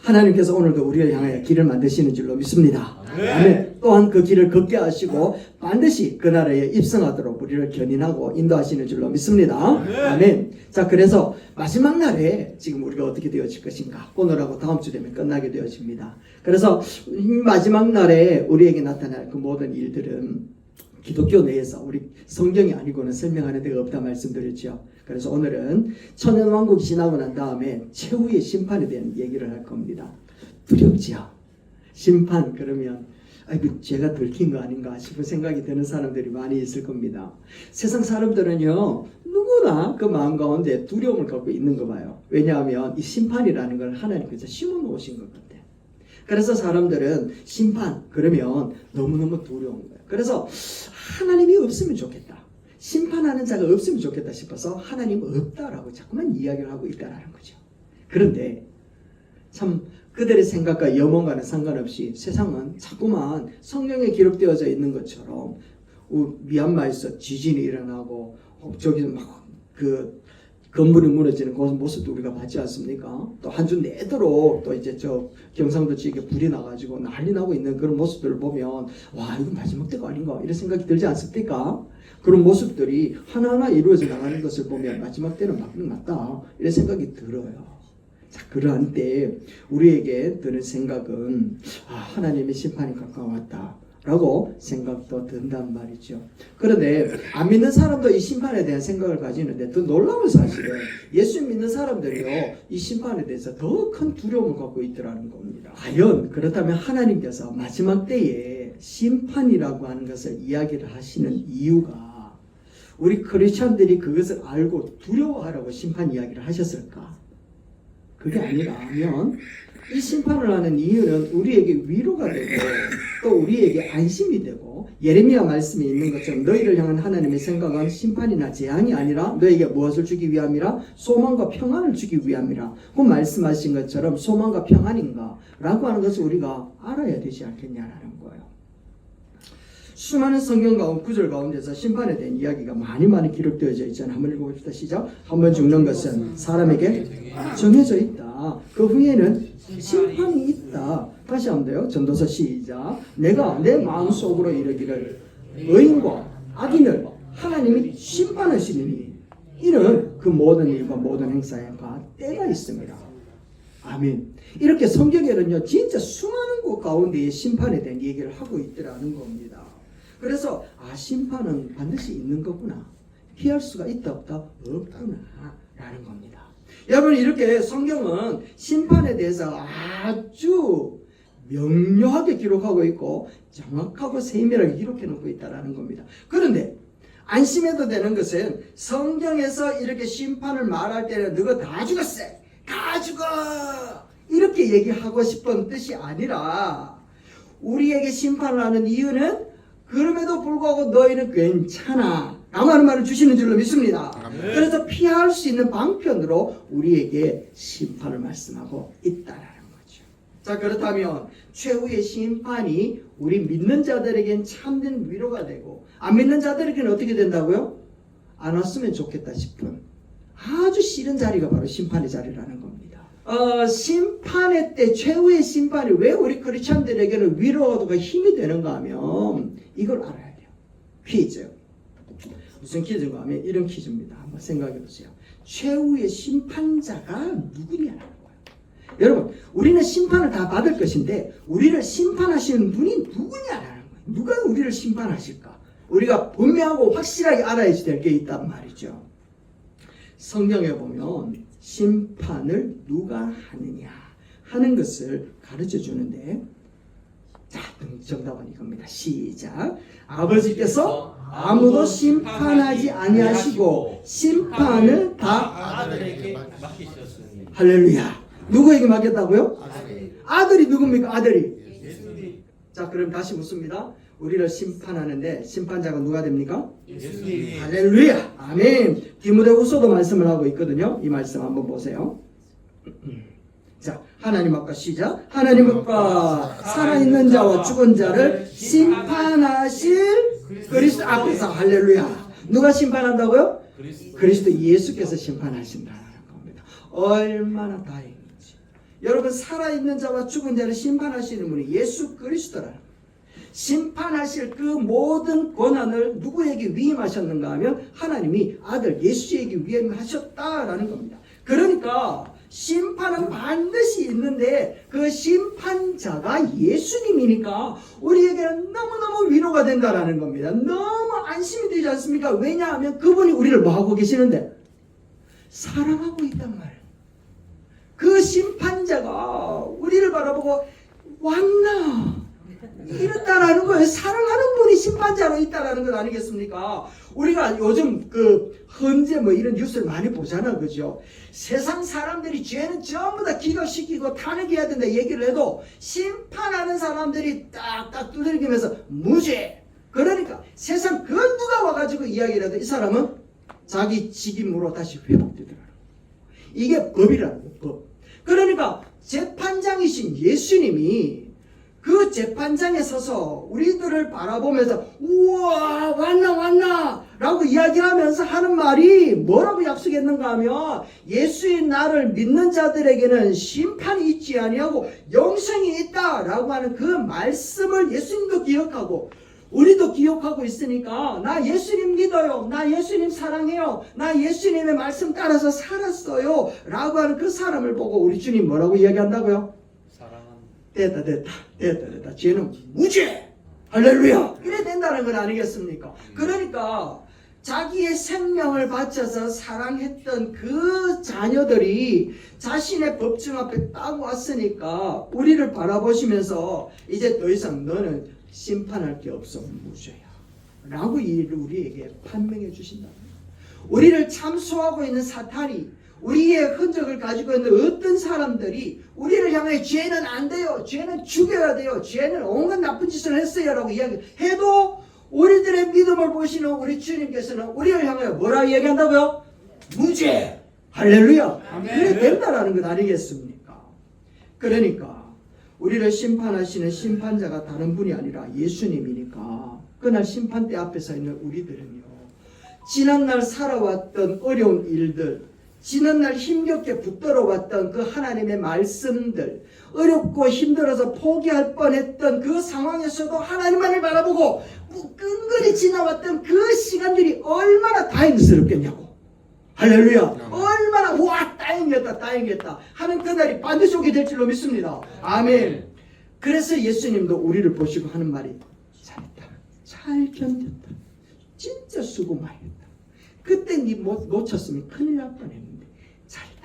하나님께서 오늘도 우리를 향하여 길을 만드시는 줄로 믿습니다. 아멘. 또한 그 길을 걷게 하시고 반드시 그 나라에 입성하도록 우리를 견인하고 인도하시는 줄로 믿습니다. 아멘. 자, 그래서 마지막 날에 지금 우리가 어떻게 되어질 것인가, 오늘하고 다음 주 되면 끝나게 되어집니다. 그래서 이 마지막 날에 우리에게 나타날 그 모든 일들은 기독교 내에서 우리 성경이 아니고는 설명하는 데가 없다 말씀드렸죠. 그래서 오늘은 천년왕국이 지나고 난 다음에 최후의 심판에 대한 얘기를 할 겁니다. 두렵지요. 심판 그러면 아이고 제가 들킨 거 아닌가 싶은 생각이 드는 사람들이 많이 있을 겁니다. 세상 사람들은요 누구나 그 마음 가운데 두려움을 갖고 있는 거 봐요. 왜냐하면 이 심판이라는 걸 하나님께서 심어 놓으신 것 같아요. 그래서 사람들은 심판 그러면 너무너무 두려운 거예요. 그래서 하나님이 없으면 좋겠다, 심판하는 자가 없으면 좋겠다 싶어서 하나님 없다라고 자꾸만 이야기를 하고 있다라는 거죠. 그런데 참 그들의 생각과 염원과는 상관없이 세상은 자꾸만 성경에 기록되어져 있는 것처럼 미얀마에서 지진이 일어나고 저기서 막 그 건물이 무너지는 그 모습도 우리가 봤지 않습니까? 또 한 주 내도록 또 이제 저 경상도 지역에 불이 나가지고 난리 나고 있는 그런 모습들을 보면 와 이건 마지막 때가 아닌가 이런 생각이 들지 않습니까? 그런 모습들이 하나하나 이루어져 나가는 것을 보면 마지막 때는 맞다 이런 생각이 들어요. 자, 그러한 때 우리에게 드는 생각은 하나님의 심판이 가까웠다 라고 생각도 든단 말이죠. 그런데 안 믿는 사람도 이 심판에 대한 생각을 가지는데 더 놀라운 사실은 예수 믿는 사람들이요 이 심판에 대해서 더 큰 두려움을 갖고 있더라는 겁니다. 과연 그렇다면 하나님께서 마지막 때에 심판이라고 하는 것을 이야기를 하시는 이유가 우리 크리스찬들이 그것을 알고 두려워하라고 심판 이야기를 하셨을까? 그게 아니라면 이 심판을 하는 이유는 우리에게 위로가 되고 또 우리에게 안심이 되고 예레미야 말씀에 있는 것처럼 너희를 향한 하나님의 생각은 심판이나 재앙이 아니라 너에게 무엇을 주기 위함이라? 소망과 평안을 주기 위함이라. 그 말씀하신 것처럼 소망과 평안인가? 라고 하는 것을 우리가 알아야 되지 않겠냐라는 거예요. 수많은 성경 가운데 구절 가운데서 심판에 대한 이야기가 많이 기록되어져 있잖아요. 한번 읽어봅시다. 시작. 한번 죽는 것은 사람에게 정해져 있다. 그 후에는 심판이 있다. 다시 한번 돼요. 전도서 시작. 내가 내 마음속으로 이르기를 의인과 악인을 하나님이 심판하시리니 이는 그 모든 일과 모든 행사에 때가 있습니다. 아멘. 이렇게 성경에는요 진짜 수많은 곳 가운데에 심판에 대한 얘기를 하고 있더라는 겁니다. 그래서 심판은 반드시 있는 거구나, 피할 수가 있다 없다? 없구나 라는 겁니다. 여러분 이렇게 성경은 심판에 대해서 아주 명료하게 기록하고 있고 정확하고 세밀하게 기록해 놓고 있다는 겁니다. 그런데 안심해도 되는 것은 성경에서 이렇게 심판을 말할 때는 너가 다 죽었어, 다 죽어 이렇게 얘기하고 싶은 뜻이 아니라 우리에게 심판을 하는 이유는 그럼에도 불구하고 너희는 괜찮아 라는 말을 주시는 줄로 믿습니다. 그래서 피할 수 있는 방편으로 우리에게 심판을 말씀하고 있다라는 거죠. 자, 그렇다면 최후의 심판이 우리 믿는 자들에겐 참된 위로가 되고 안 믿는 자들에게는 어떻게 된다고요? 안 왔으면 좋겠다 싶은 아주 싫은 자리가 바로 심판의 자리라는 겁니다. 심판의 때 최후의 심판이 왜 우리 크리스찬들에게는 위로가 힘이 되는가 하면 이걸 알아야 돼요. 퀴즈. 무슨 퀴즈인가 하면 이런 퀴즈입니다. 한번 생각해 보세요. 최후의 심판자가 누구냐라는 거예요. 여러분 우리는 심판을 다 받을 것인데 우리를 심판하시는 분이 누구냐라는 거예요. 누가 우리를 심판하실까? 우리가 분명하고 확실하게 알아야 될 게 있단 말이죠. 성경에 보면 심판을 누가 하느냐 하는 것을 가르쳐 주는데 자, 정답은 이겁니다. 시작. 아버지께서 아무도 심판하지 아니하시고 심판을 다 아들에게 맡기셨으니. 할렐루야. 누구에게 맡겼다고요? 아들이 누굽니까? 아들이. 예수님. 자, 그럼 다시 묻습니다. 우리를 심판하는데 심판자가 누가 됩니까? 예수님. 할렐루야. 아멘. 디모데후서도 말씀을 하고 있거든요. 이 말씀 한번 보세요. 자, 하나님 앞과 시작. 하나님 앞과 살아있는 자와 죽은 자를 심판하실 그리스도 앞에서. 할렐루야. 누가 심판한다고요? 그리스도 예수께서 심판하신다는 겁니다. 얼마나 다행인지. 여러분 살아있는 자와 죽은 자를 심판하시는 분이 예수 그리스도라는 거예요. 심판하실 그 모든 권한을 누구에게 위임하셨는가 하면 하나님이 아들 예수에게 위임하셨다라는 겁니다. 그러니까 심판은 반드시 있는데 그 심판자가 예수님이니까 우리에게는 너무너무 위로가 된다라는 겁니다. 너무 안심이 되지 않습니까? 왜냐하면 그분이 우리를 뭐하고 계시는데 사랑하고 있단 말이에요. 그 심판자가 우리를 바라보고 왔나 이렇다라는 거예요. 사랑하는 분이 심판자로 있다라는 것 아니겠습니까? 우리가 요즘 그 헌재 뭐 이런 뉴스를 많이 보잖아, 그죠? 세상 사람들이 죄는 전부 다 기각시키고 탄핵해야 된다 얘기를 해도 심판하는 사람들이 딱딱 두들기면서 무죄. 그러니까 세상 그 누가 와가지고 이야기를 해도 이 사람은 자기 직임으로 다시 회복되더라고요. 이게 법이라는 거예요, 법. 그러니까 재판장이신 예수님이 그 재판장에 서서 우리들을 바라보면서 우와 왔나 라고 이야기하면서 하는 말이 뭐라고 약속했는가 하면 예수의 나를 믿는 자들에게는 심판이 있지 아니하고 영생이 있다 라고 하는 그 말씀을 예수님도 기억하고 우리도 기억하고 있으니까 나 예수님 믿어요, 나 예수님 사랑해요, 나 예수님의 말씀 따라서 살았어요 라고 하는 그 사람을 보고 우리 주님 뭐라고 이야기한다고요? 됐다. 죄는 무죄. 할렐루야. 이래 된다는 건 아니겠습니까? 그러니까 자기의 생명을 바쳐서 사랑했던 그 자녀들이 자신의 법정 앞에 딱 왔으니까 우리를 바라보시면서 이제 더 이상 너는 심판할 게 없어 무죄야 라고 우리에게 판명해 주신다. 우리를 참소하고 있는 사탄이 우리의 흔적을 가지고 있는 어떤 사람들이 우리를 향해 죄는 안 돼요, 죄는 죽여야 돼요, 죄는 온갖 나쁜 짓을 했어요 라고 이야기해도 우리들의 믿음을 보시는 우리 주님께서는 우리를 향해 뭐라 이야기한다고요? 무죄. 할렐루야. 아멘. 그래 된다라는 것 아니겠습니까? 그러니까 우리를 심판하시는 심판자가 다른 분이 아니라 예수님이니까 그날 심판대 앞에 서 있는 우리들은요, 지난날 살아왔던 어려운 일들, 지난날 힘겹게 붙들어 왔던 그 하나님의 말씀들, 어렵고 힘들어서 포기할 뻔했던 그 상황에서도 하나님만을 바라보고 끈끈이 지나왔던 그 시간들이 얼마나 다행스럽겠냐고. 할렐루야. 얼마나 와 다행이었다 하는 그날이 반드시 오게 될 줄로 믿습니다. 아멘. 그래서 예수님도 우리를 보시고 하는 말이 잘했다, 잘 견뎠다, 진짜 수고 많이 했다, 그때 네 놓쳤으면 큰일 날 뻔했는데 잘했다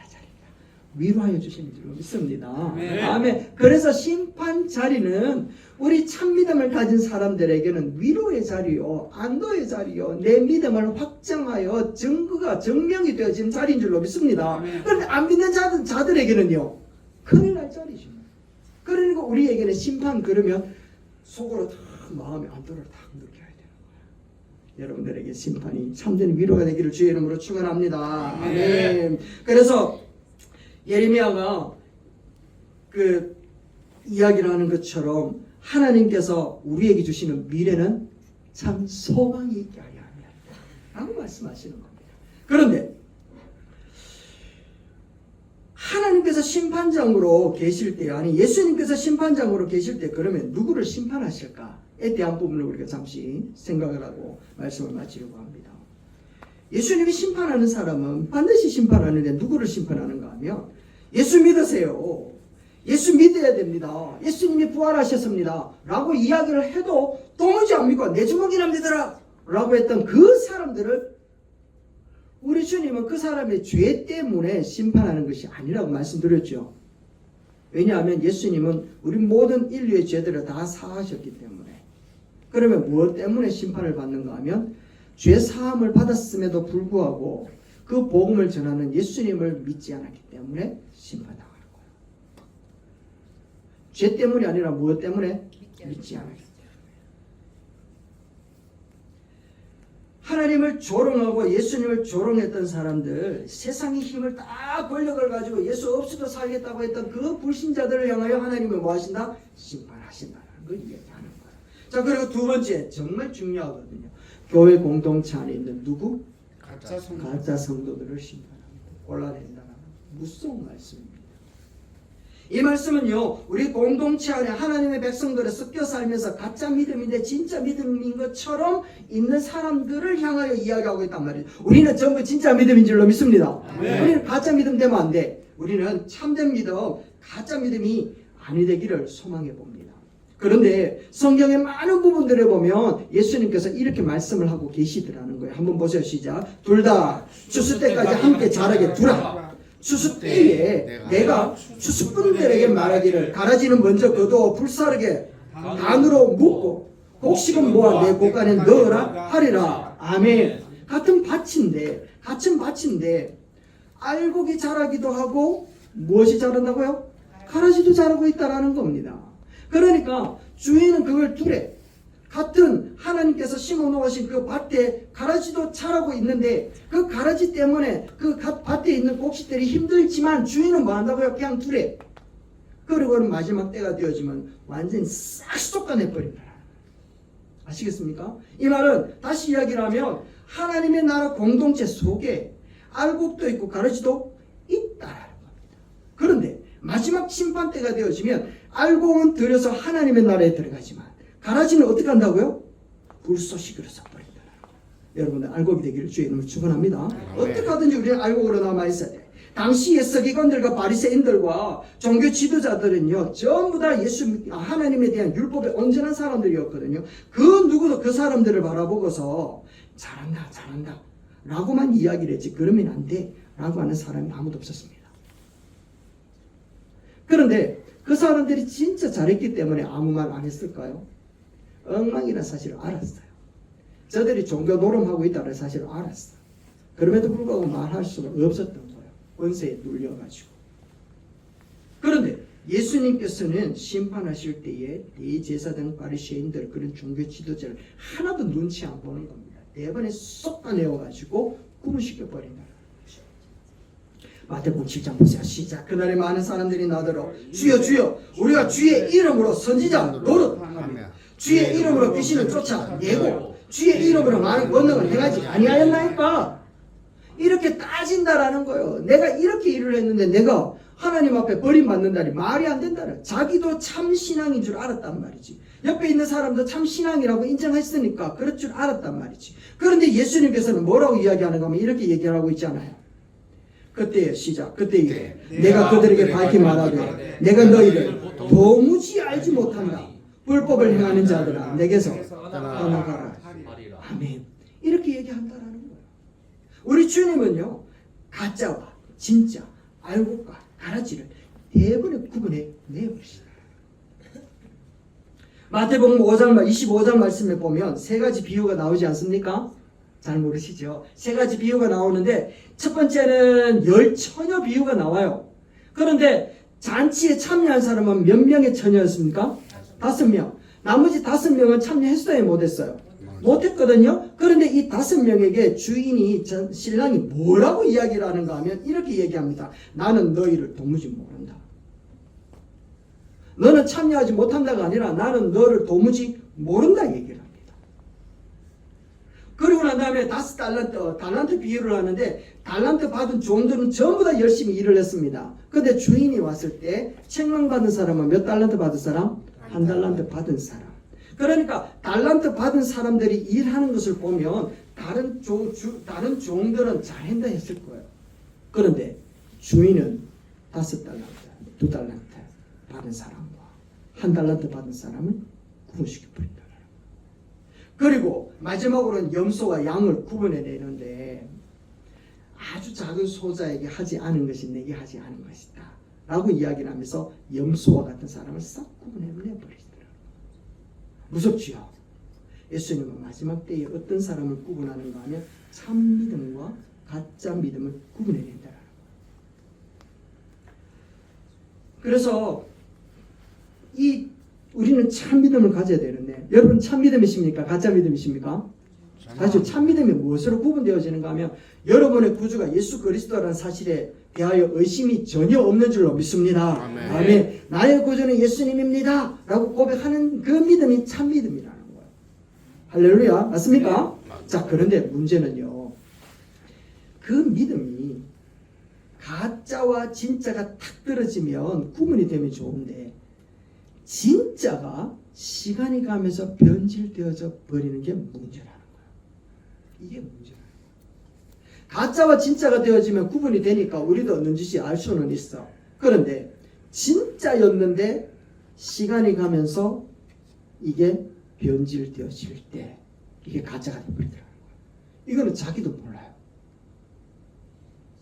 위로하여 주시는 줄로 믿습니다. 아멘. 그래서 심판 자리는 우리 참 믿음을 가진 사람들에게는 위로의 자리요, 안도의 자리요, 내 믿음을 확정하여 증명이 되어진 자리인 줄로 믿습니다. 그런데 안 믿는 자들에게는요 큰일 날 자리죠. 그러니까 우리에게는 심판 그러면 속으로 다 마음의 안도를 딱 느껴야 돼요. 여러분들에게 심판이 참된 위로가 되기를 주의 이름으로 축원합니다. 아멘. 그래서 예레미야가 그 이야기를 하는 것처럼 하나님께서 우리에게 주시는 미래는 참 소망이 있게 하려 합니다 라고 말씀하시는 겁니다. 그런데 하나님께서 심판장으로 계실 때, 아니 예수님께서 심판장으로 계실 때 그러면 누구를 심판하실까에 대한 부분을 우리가 잠시 생각을 하고 말씀을 마치려고 합니다. 예수님이 심판하는 사람은 반드시 심판하는데 누구를 심판하는가 하면 예수 믿으세요, 예수 믿어야 됩니다, 예수님이 부활하셨습니다 라고 이야기를 해도 도무지 안 믿고 내 주먹이나 믿어라 라고 했던 그 사람들을 우리 주님은 그 사람의 죄 때문에 심판하는 것이 아니라고 말씀드렸죠. 왜냐하면 예수님은 우리 모든 인류의 죄들을 다 사하셨기 때문에. 그러면 무엇 때문에 심판을 받는가 하면 죄 사함을 받았음에도 불구하고 그 복음을 전하는 예수님을 믿지 않았기 때문에 심판당하는 거예요. 죄 때문이 아니라 무엇 때문에? 믿지 않았기 때문에. 하나님을 조롱하고 예수님을 조롱했던 사람들, 세상의 힘을 다 권력을 가지고 예수 없이도 살겠다고 했던 그 불신자들을 향하여 하나님은 뭐 하신다? 심판하신다는 걸 이야기하는 거예요. 자, 그리고 두 번째, 정말 중요하거든요. 교회 공동체 안에 있는 누구? 가짜 성도들을 심판합니다. 골라낸다는 무서운 말씀입니다. 이 말씀은요, 우리 공동체 안에 하나님의 백성들을 섞여 살면서 가짜 믿음인데 진짜 믿음인 것처럼 있는 사람들을 향하여 이야기하고 있단 말이에요. 우리는 전부 진짜 믿음인 줄로 믿습니다. 우리는 가짜 믿음 되면 안 돼. 우리는 참된 믿음, 가짜 믿음이 아니 되기를 소망해 봅니다. 그런데 성경의 많은 부분들에 보면 예수님께서 이렇게 말씀을 하고 계시더라는 거예요. 한번 보세요. 시작. 둘 다 추수 때까지 함께 자라게 두라. 추수 때에 내가 추수꾼들에게 말하기를 가라지는 먼저 거두어 불사르게 단으로 묶고 곡식은 모아 내 곳간에 넣으라 하리라. 아멘. 같은 밭인데 알곡이 자라기도 하고 무엇이 자란다고요? 가라지도 자라고 있다라는 겁니다. 그러니까 주인은 그걸 두래. 같은 하나님께서 심어 놓으신 그 밭에 가라지도 자라고 있는데 그 가라지 때문에 그 밭에 있는 곡식들이 힘들지만 주인은 뭐 한다고요? 그냥 두래. 그리고는 마지막 때가 되어지면 완전히 싹 쏟아내버린다. 아시겠습니까? 이 말은 다시 이야기를 하면 하나님의 나라 공동체 속에 알곡도 있고 가라지도 있다라는 겁니다. 그런데 마지막 심판 때가 되어지면 알곡은 들여서 하나님의 나라에 들어가지만 가라지는 어떻게 한다고요? 불쏘시개로 쏴버린다. 여러분들 알곡이 되기를 주의 이름으로 축원합니다. 어떻게 하든지 우리는 알곡으로 남아 있어야 돼. 당시의 서기관들과 바리새인들과 종교 지도자들은요 전부 다 하나님에 대한 율법에 온전한 사람들이었거든요. 그 누구도 그 사람들을 바라보고서 잘한다 라고만 이야기를 했지 그러면 안 돼 라고 하는 사람이 아무도 없었습니다. 그런데 그 사람들이 진짜 잘했기 때문에 아무 말 안 했을까요? 엉망이라는 사실을 알았어요. 저들이 종교 노름하고 있다는 사실을 알았어요. 그럼에도 불구하고 말할 수가 없었던 거예요. 권세에 눌려가지고. 그런데 예수님께서는 심판하실 때에 대제사장 바리새인들 그런 종교 지도자를 하나도 눈치 안 보는 겁니다. 대번에 쏟아내어가지고 구분시켜 버린다. 마태복음 7장 보세요. 시작. 그날에 많은 사람들이 나더러 주여 주여 우리가 주의 이름으로 선지자 노릇하며 주의 이름으로 귀신을 쫓아내고 주의 이름으로 많은 권능을 행하지 아니하였나이까? 이렇게 따진다라는 거예요. 내가 이렇게 일을 했는데 내가 하나님 앞에 버림받는다니 말이 안 된다는. 자기도 참 신앙인 줄 알았단 말이지. 옆에 있는 사람도 참 신앙이라고 인정했으니까 그럴 줄 알았단 말이지. 그런데 예수님께서는 뭐라고 이야기하는가 하면 이렇게 얘기하고 있잖아요. 그때의 시작. 그때에 내가 그들에게 밝히 말하되 내가 너희를 도무지 알지 못한다. 불법을 행하는 자들아 내게서 떠나가라. 아멘. 이렇게 얘기한다라는 거예요. 우리 주님은요 가짜와 진짜 알곡과 가라지를 대번에 구분해 내버리시다. 마태복음 5장 25장 말씀에 보면 세 가지 비유가 나오지 않습니까? 잘 모르시죠? 세 가지 비유가 나오는데 첫 번째는 열 처녀 비유가 나와요. 그런데 잔치에 참여한 사람은 몇 명의 처녀였습니까? 5명. 나머지 5명은 참여했어요? 못했어요? 못했거든요. 그런데 이 5명에게 주인이 신랑이 뭐라고 이야기를 하는가 하면 이렇게 얘기합니다. 나는 너희를 도무지 모른다. 너는 참여하지 못한다가 아니라 나는 너를 도무지 모른다 얘기를 합니다. 그리고 난 다음에 5달란트, 달란트 비유를 하는데 달란트 받은 종들은 전부 다 열심히 일을 했습니다. 근데 주인이 왔을 때 책망받은 사람은 몇 달란트 받은 사람? 1달란트 받은 사람. 그러니까 달란트 받은 사람들이 일하는 것을 보면 다른 종들은 잘한다 했을 거예요. 그런데 주인은 5달란트, 2달란트 받은 사람과 1달란트 받은 사람은 구분시켜버린다. 그리고 마지막으로는 염소와 양을 구분해내는데 아주 작은 소자에게 하지 않은 것이 내게 하지 않은 것이다 라고 이야기를 하면서 염소와 같은 사람을 싹 구분해내버리시더라고요. 무섭지요? 예수님은 마지막 때에 어떤 사람을 구분하는가 하면 참 믿음과 가짜 믿음을 구분해낸다는 거예요. 그래서 우리는 참 믿음을 가져야 되는데 여러분 참 믿음이십니까? 가짜 믿음이십니까? 사실 참 믿음이 무엇으로 구분되어지는가 하면 여러분의 구주가 예수 그리스도라는 사실에 대하여 의심이 전혀 없는 줄로 믿습니다. 아멘. 아멘. 나의 구주는 예수님입니다 라고 고백하는 그 믿음이 참 믿음이라는 거예요. 할렐루야. 맞습니까? 자, 그런데 문제는요 그 믿음이 가짜와 진짜가 탁 떨어지면 구분이 되면 좋은데 진짜가 시간이 가면서 변질되어져 버리는 게 문제라는 거예요. 이게 문제라는 거예요. 가짜와 진짜가 되어지면 구분이 되니까 우리도 눈짓이 알 수는 있어. 그런데 진짜였는데 시간이 가면서 이게 변질되어질 때 이게 가짜가 되어버리더라는 거예요. 이거는 자기도 몰라요.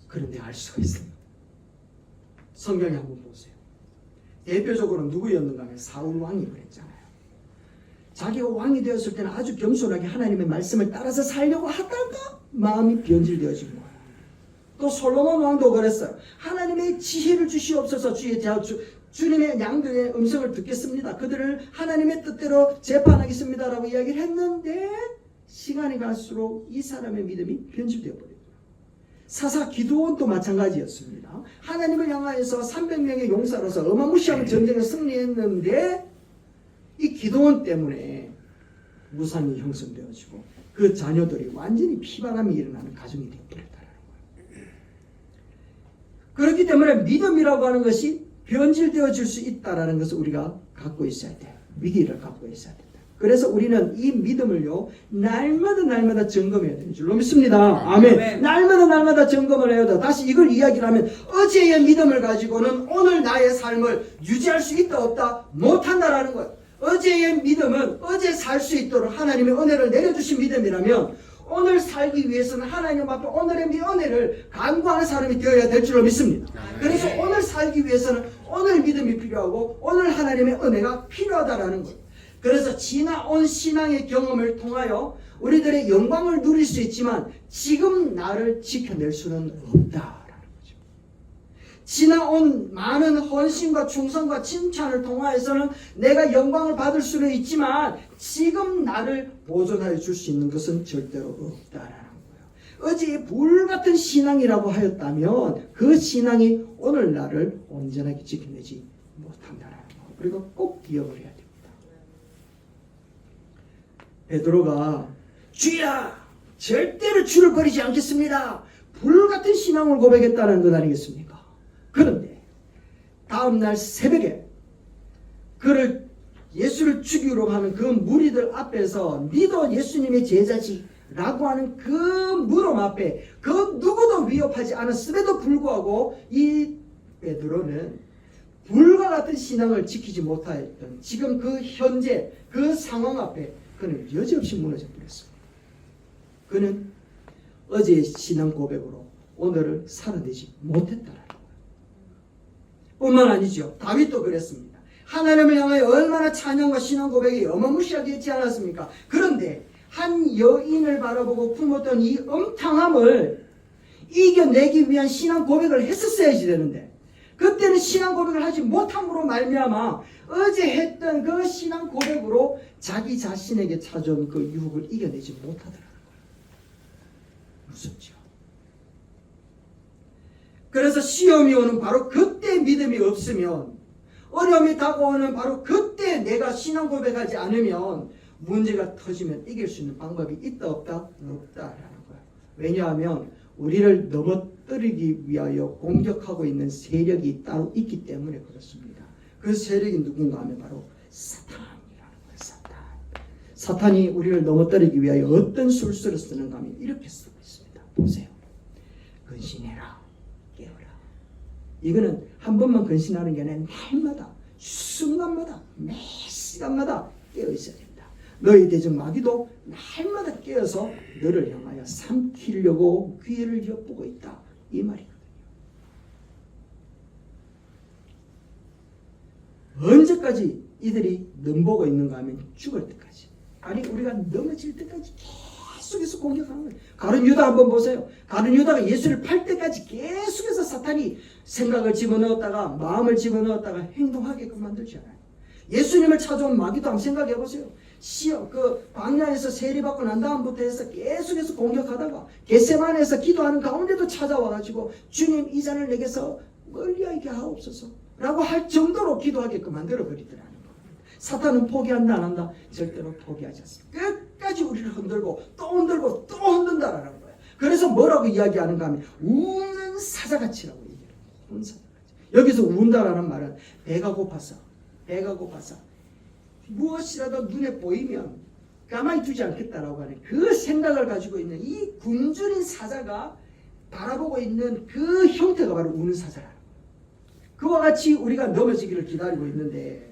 그런데 알 수가 있어요. 성경에 한번 보세요. 대표적으로 누구였는가 하면 사울 왕이 그랬잖아요. 자기가 왕이 되었을 때는 아주 겸손하게 하나님의 말씀을 따라서 살려고 하다가 마음이 변질되어진 거예요. 또 솔로몬 왕도 그랬어요. 하나님의 지혜를 주시옵소서. 주님의 양들의 음성을 듣겠습니다. 그들을 하나님의 뜻대로 재판하겠습니다라고 이야기를 했는데 시간이 갈수록 이 사람의 믿음이 변질되어 버립니다. 사사 기드온도 마찬가지였습니다. 하나님을 향하여서 300명의 용사로서 어마무시한 전쟁을 승리했는데 이 기드온 때문에 무산이 형성되어지고 그 자녀들이 완전히 피바람이 일어나는 가정이 되어버렸다는 거예요. 그렇기 때문에 믿음이라고 하는 것이 변질되어질 수 있다는 것을 우리가 갖고 있어야 돼요. 위기를 갖고 있어야 된다. 그래서 우리는 이 믿음을요 날마다 점검해야 되는 줄로 믿습니다. 아멘. 날마다 점검을 해야 돼. 다시 이걸 이야기를 하면 어제의 믿음을 가지고는 오늘 나의 삶을 유지할 수 있다 없다 못한다라는 거예요. 어제의 믿음은 어제 살 수 있도록 하나님의 은혜를 내려주신 믿음이라면 오늘 살기 위해서는 하나님 앞에 오늘의 은혜를 간구하는 사람이 되어야 될 줄로 믿습니다. 그래서 오늘 살기 위해서는 오늘 믿음이 필요하고 오늘 하나님의 은혜가 필요하다라는 거예요. 그래서 지나온 신앙의 경험을 통하여 우리들의 영광을 누릴 수 있지만 지금 나를 지켜낼 수는 없다라는 거죠. 지나온 많은 헌신과 충성과 칭찬을 통하여서는 내가 영광을 받을 수는 있지만 지금 나를 보존하여 줄 수 있는 것은 절대로 없다라는 거예요. 어제의 불같은 신앙이라고 하였다면 그 신앙이 오늘 나를 온전하게 지켜내지 못한다라는 거. 그리고 꼭 기억을 해야 됩니다. 베드로가 주야 절대로 주를 버리지 않겠습니다. 불같은 신앙을 고백했다는 것 아니겠습니까? 그런데 다음날 새벽에 그를 예수를 죽이려고 하는 그 무리들 앞에서 니도 예수님의 제자지 라고 하는 그 물음 앞에 그 누구도 위협하지 않았음에도 불구하고 이 베드로는 불과 같은 신앙을 지키지 못하였던 지금 그 현재 그 상황 앞에 그는 여지없이 무너져 버렸습니다. 그는 어제의 신앙 고백으로 오늘을 살아내지 못했다라는 거예요. 뿐만 아니죠. 다윗도 그랬습니다. 하나님을 향하여 얼마나 찬양과 신앙 고백이 어마무시하게 했지 않았습니까? 그런데 한 여인을 바라보고 품었던 이 음탕함을 이겨내기 위한 신앙 고백을 했었어야지 되는데 그때는 신앙 고백을 하지 못함으로 말미암아 어제 했던 그 신앙 고백으로 자기 자신에게 찾아온 그 유혹을 이겨내지 못하더라는 거예요. 무섭죠. 그래서 시험이 오는 바로 그때 믿음이 없으면 어려움이 다가오는 바로 그때 내가 신앙 고백하지 않으면 문제가 터지면 이길 수 있는 방법이 있다 없다? 없다라는 거예요. 왜냐하면 우리를 넘어뜨리기 위하여 공격하고 있는 세력이 따로 있기 때문에 그렇습니다. 그 세력이 누군가 하면 바로 사탄이라는 거예요. 사탄이 우리를 넘어뜨리기 위하여 어떤 술수를 쓰는가 하면 이렇게 쓰고 있습니다. 보세요. 근신해라. 깨어라. 이거는 한 번만 근신하는 게 아니라 날마다 순간마다 매 시간마다 깨어 있어야 됩니다. 너희 대적 마귀도 날마다 깨어서 너를 향하여 삼키려고 기회를 엿보고 있다. 이 말이거든요. 언제까지 이들이 넘보고 있는가 하면 죽을 때까지. 아니 우리가 넘어질 때까지 계속해서 공격하는 거예요. 가룟 유다 한번 보세요. 가룟 유다가 예수를 팔 때까지 계속해서 사탄이 생각을 집어넣었다가 마음을 집어넣었다가 행동하게끔 만들잖아요. 예수님을 찾아온 마귀도 한번 생각해 보세요. 그 광야에서 세리받고 난 다음부터 해서 계속해서 공격하다가 겟세마네에서 기도하는 가운데도 찾아와가지고 주님 이 잔을 내게서 멀리하게 하옵소서 라고 할 정도로 기도하게끔 만들어버리더라는 겁니다. 사탄은 포기한다 안 한다? 절대로 포기하지 않습니다. 끝까지 우리를 흔들고 또 흔들고 또 흔든다라는 거예요. 그래서 뭐라고 이야기하는가 하면 우는 사자같이라고 얘기해요. 온 사자같이. 여기서 운다라는 말은 배가 고파서 무엇이라도 눈에 보이면 가만히 두지 않겠다라고 하는 그 생각을 가지고 있는 이 굶주린 사자가 바라보고 있는 그 형태가 바로 우는 사자라는 거예요. 그와 같이 우리가 넘어지기를 기다리고 있는데,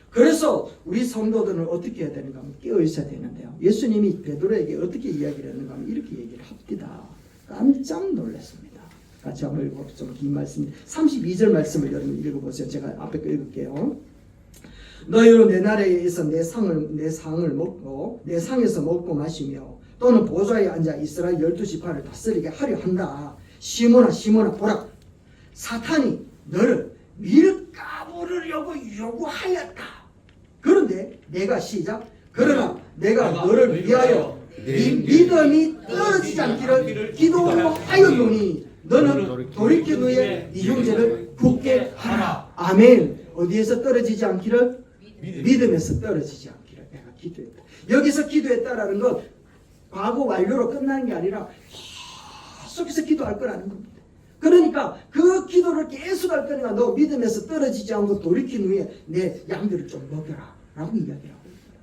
그래서 우리 성도들은 어떻게 해야 되는가 하면 깨어 있어야 되는데요. 예수님이 베드로에게 어떻게 이야기를 했는가 하면 이렇게 얘기를 합니다. 깜짝 놀랐습니다. 같이 한번 읽어, 좀 긴 말씀, 32절 말씀을 여러분 읽어보세요. 제가 앞에 거 읽을게요. 너희로 내 나라에 있어 내 상을 먹고 내 상에서 먹고 마시며 또는 보좌에 앉아 이스라엘 12지파를 다스리게 하려 한다. 시몬아 보라, 사탄이 너를 밀가부르려고 요구하였다. 그런데 내가 시작. 그러나 내가 너를 위하여 네 믿음이 떨어지지 않기를 기도하였노니 너는 돌이켜 너의 이 형제를 굳게 하라. 아멘. 어디에서 떨어지지 않기를? 믿음에서 떨어지지 않기를 내가 기도했다. 여기서 기도했다라는 건 과거 완료로 끝나는 게 아니라 계속해서 기도할 거라는 겁니다. 그러니까 그 기도를 계속 할 거니까 너 믿음에서 떨어지지 않고 돌이킨 후에 내 양들을 좀 먹여라 라고 이야기하고 있어요.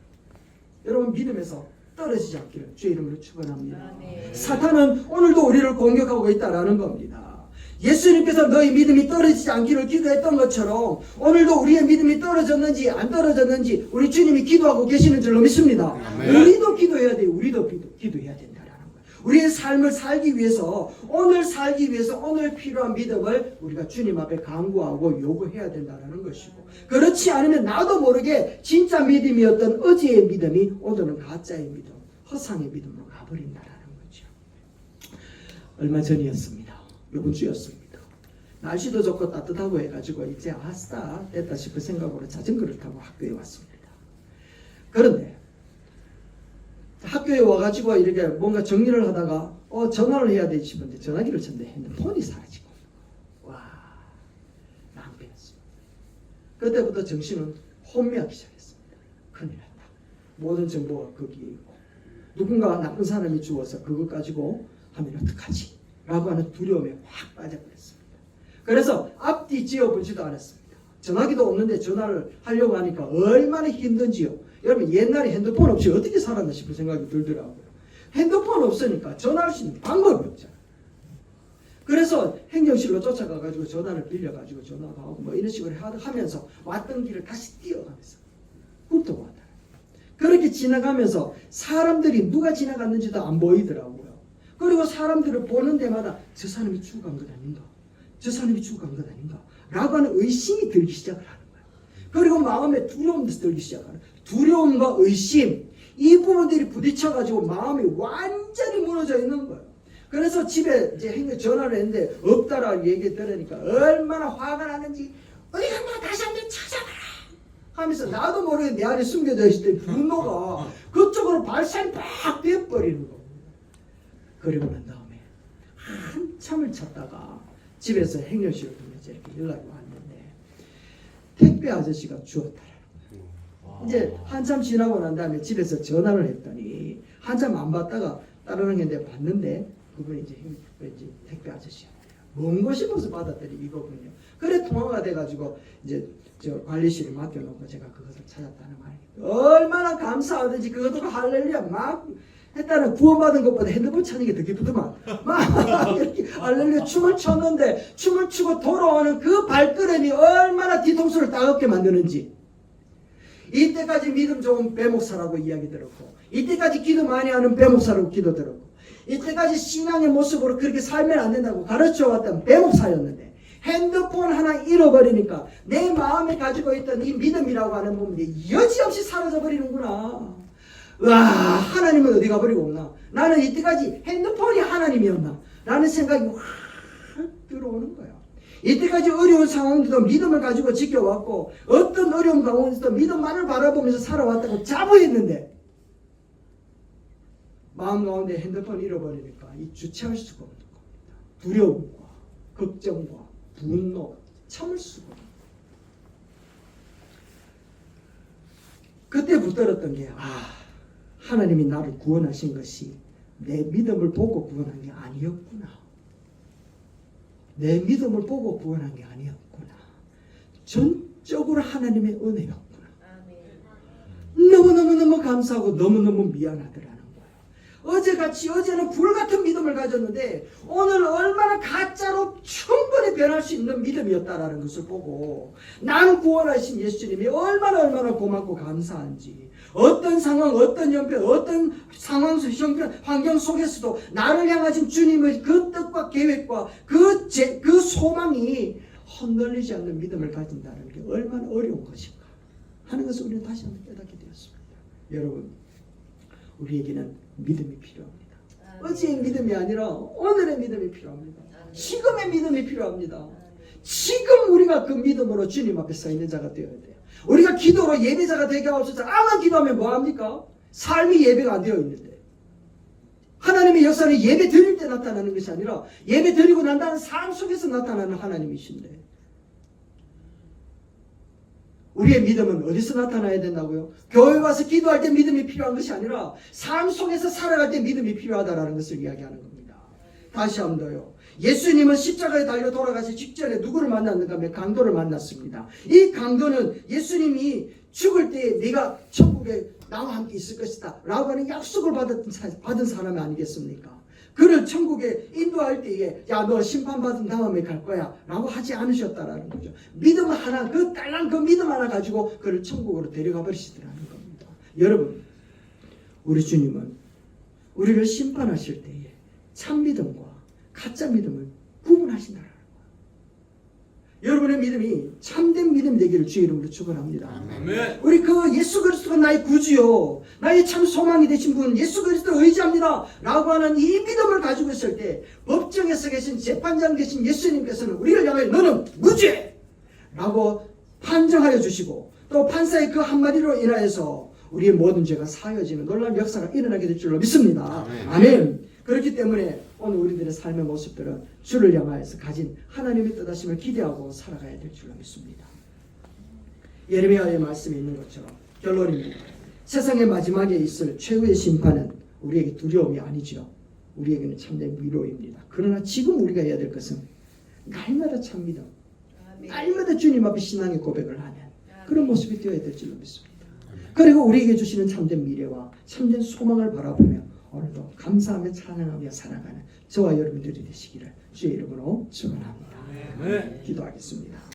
여러분, 믿음에서 떨어지지 않기를 주의 이름으로 축원합니다. 사탄은 오늘도 우리를 공격하고 있다라는 겁니다. 예수님께서 너희 믿음이 떨어지지 않기를 기도했던 것처럼 오늘도 우리의 믿음이 떨어졌는지 안 떨어졌는지 우리 주님이 기도하고 계시는 줄로 믿습니다. 우리도 기도해야 돼요. 우리도 기도해야 된다라는 거예요. 우리의 삶을 살기 위해서, 오늘 살기 위해서 오늘 필요한 믿음을 우리가 주님 앞에 간구하고 요구해야 된다는 것이고, 그렇지 않으면 나도 모르게 진짜 믿음이었던 어제의 믿음이 오늘은 가짜의 믿음, 허상의 믿음으로 가버린다라는 거죠. 얼마 전이었습니다. 이번 주였습니다. 날씨도 좋고 따뜻하고 해가지고 이제 아싸 됐다 싶은 생각으로 자전거를 타고 학교에 왔습니다. 그런데 학교에 와가지고 이렇게 뭔가 정리를 하다가 전화를 해야 되지 싶은데 전화기를 쳤는데 핸드폰이 사라지고, 와, 낭패였습니다. 그때부터 정신은 혼미하기 시작했습니다. 큰일 났다. 모든 정보가 거기에 있고 누군가 나쁜 사람이 죽어서 그것 가지고 하면 어떡하지? 라고 하는 두려움에 확 빠져버렸습니다. 그래서 앞뒤 지어보지도 않았습니다. 전화기도 없는데 전화를 하려고 하니까 얼마나 힘든지요. 여러분, 옛날에 핸드폰 없이 어떻게 살았나 싶은 생각이 들더라고요. 핸드폰 없으니까 전화할 수 있는 방법이 없잖아요. 그래서 행정실로 쫓아가가지고 전화를 빌려가지고 전화도 하고 뭐 이런 식으로 하면서 왔던 길을 다시 뛰어가면서 훑어 왔다. 그렇게 지나가면서 사람들이 누가 지나갔는지도 안 보이더라고요. 그리고 사람들을 보는 데마다 저 사람이 죽어간 것 아닌가? 저 사람이 죽어간 것 아닌가? 라고 하는 의심이 들기 시작을 하는 거예요. 그리고 마음에 두려움도 들기 시작하는, 두려움과 의심, 이 부분들이 부딪혀가지고 마음이 완전히 무너져 있는 거예요. 그래서 집에 이제 전화를 했는데 없다라고 얘기 들으니까 얼마나 화가 나는지, 어디 갔나 다시 한번 찾아봐라 하면서 나도 모르게 내 안에 숨겨져 있을 때 분노가 그쪽으로 발산이 팍 되어버리는 거예요. 그리고 난 다음에 한참을 찾다가 집에서 행정실을 통해서 이렇게 연락이 왔는데 택배 아저씨가 주었다. 이제 한참 지나고 난 다음에 집에서 전화를 했더니 한참 안 받다가 따르는 게 봤는데 그분이 이제 택배 아저씨였어요. 먼 곳이 벌써 받았더니 이거군요. 그래 통화가 돼가지고 이제 저 관리실에 맡겨놓고 제가 그것을 찾았다는 말이에요. 얼마나 감사하든지 그것도 할렐루야 막 했다는, 구원받은 것보다 핸드폰 찾는 게 더 기쁘더만. 막 이렇게 할렐루야 춤을 췄는데 춤을 추고 돌아오는 그 발걸음이 얼마나 뒤통수를 따갑게 만드는지. 이때까지 믿음 좋은 배목사라고 이야기 들었고, 이때까지 기도 많이 하는 배목사라고 기도 들었고, 이때까지 신앙의 모습으로 그렇게 살면 안 된다고 가르쳐왔던 배목사였는데 핸드폰 하나 잃어버리니까 내 마음에 가지고 있던 이 믿음이라고 하는 부분이 여지없이 사라져 버리는구나. 와, 하나님은 어디 가버리고 없나? 나는 이때까지 핸드폰이 하나님이었나? 라는 생각이 확 들어오는 거야. 이때까지 어려운 상황에도 믿음을 가지고 지켜왔고 어떤 어려운 가운데서도 믿음만을 바라보면서 살아왔다고 자부했는데 마음 가운데 핸드폰 잃어버리니까 이 주체할 수가 없는 겁니다. 두려움과 걱정과 분노 참을 수가 없는 거예요. 그때 붙들었던 게 하나님이 나를 구원하신 것이 내 믿음을 보고 구원한 게 아니었구나. 내 믿음을 보고 구원한 게 아니었구나. 전적으로 하나님의 은혜였구나. 너무너무 감사하고 너무너무 미안하더라는 거예요. 어제는 불같은 믿음을 가졌는데 오늘 얼마나 가짜로 충분히 변할 수 있는 믿음이었다라는 것을 보고 나는 구원하신 예수님이 얼마나 고맙고 감사한지, 어떤 상황, 어떤 형편, 어떤 상황, 형편, 환경 속에서도 나를 향하신 주님의 그 뜻과 계획과 그 소망이 흔들리지 않는 믿음을 가진다는 게 얼마나 어려운 것인가 하는 것을 우리는 다시 한번 깨닫게 되었습니다. 여러분, 우리에게는 믿음이 필요합니다. 어제의 믿음이 아니라 오늘의 믿음이 필요합니다. 지금의 믿음이 필요합니다. 지금 우리가 그 믿음으로 주님 앞에 서 있는 자가 되어야 돼요. 우리가 기도로 예배자가 되게 하옵소서. 아만 기도하면 뭐합니까? 삶이 예배가 안 되어 있는데, 하나님의 역사는 예배 드릴 때 나타나는 것이 아니라 예배 드리고 난 다음 삶 속에서 나타나는 하나님이신데, 우리의 믿음은 어디서 나타나야 된다고요? 교회 와서 기도할 때 믿음이 필요한 것이 아니라 삶 속에서 살아갈 때 믿음이 필요하다는 것을 이야기하는 겁니다. 다시 한 번 더요. 예수님은 십자가에 달려 돌아가시 직전에 누구를 만났는가 하면 강도를 만났습니다. 이 강도는 예수님이 죽을 때 네가 천국에 나와 함께 있을 것이다 라고 하는 약속을 받은 사람이 아니겠습니까? 그를 천국에 인도할 때에 야, 너 심판받은 다음에 갈 거야 라고 하지 않으셨다라는 거죠. 믿음 하나, 그 딸랑 그 믿음 하나 가지고 그를 천국으로 데려가 버리시더라는 겁니다. 여러분, 우리 주님은 우리를 심판하실 때에 참 믿음과 가짜 믿음을 구분하신다라는 거예요. 여러분의 믿음이 참된 믿음이 되기를 주의 이름으로 축원합니다. 아멘. 우리 그 예수 그리스도가 나의 구주요, 나의 참 소망이 되신 분 예수 그리스도 의지합니다 라고 하는 이 믿음을 가지고 있을 때 법정에서 계신 재판장 계신 예수님께서는 우리를 향해 너는 무죄 라고 판정하여 주시고, 또 판사의 그 한마디로 인하여서 우리의 모든 죄가 사여지는 놀라운 역사가 일어나게 될 줄로 믿습니다. 아멘. 그렇기 때문에 오늘 우리들의 삶의 모습들은 주를 향하여서 가진 하나님의 뜻하심을 기대하고 살아가야 될 줄로 믿습니다. 예레미야의 말씀이 있는 것처럼 결론입니다. 세상의 마지막에 있을 최후의 심판은 우리에게 두려움이 아니죠. 우리에게는 참된 위로입니다. 그러나 지금 우리가 해야 될 것은 날마다 참 믿음, 날마다 주님 앞에 신앙의 고백을 하는 그런 모습이 되어야 될 줄로 믿습니다. 그리고 우리에게 주시는 참된 미래와 참된 소망을 바라보며 오늘도 감사하며 찬양하며 살아가는 저와 여러분들이 되시기를 주의 이름으로 축원합니다. 기도하겠습니다.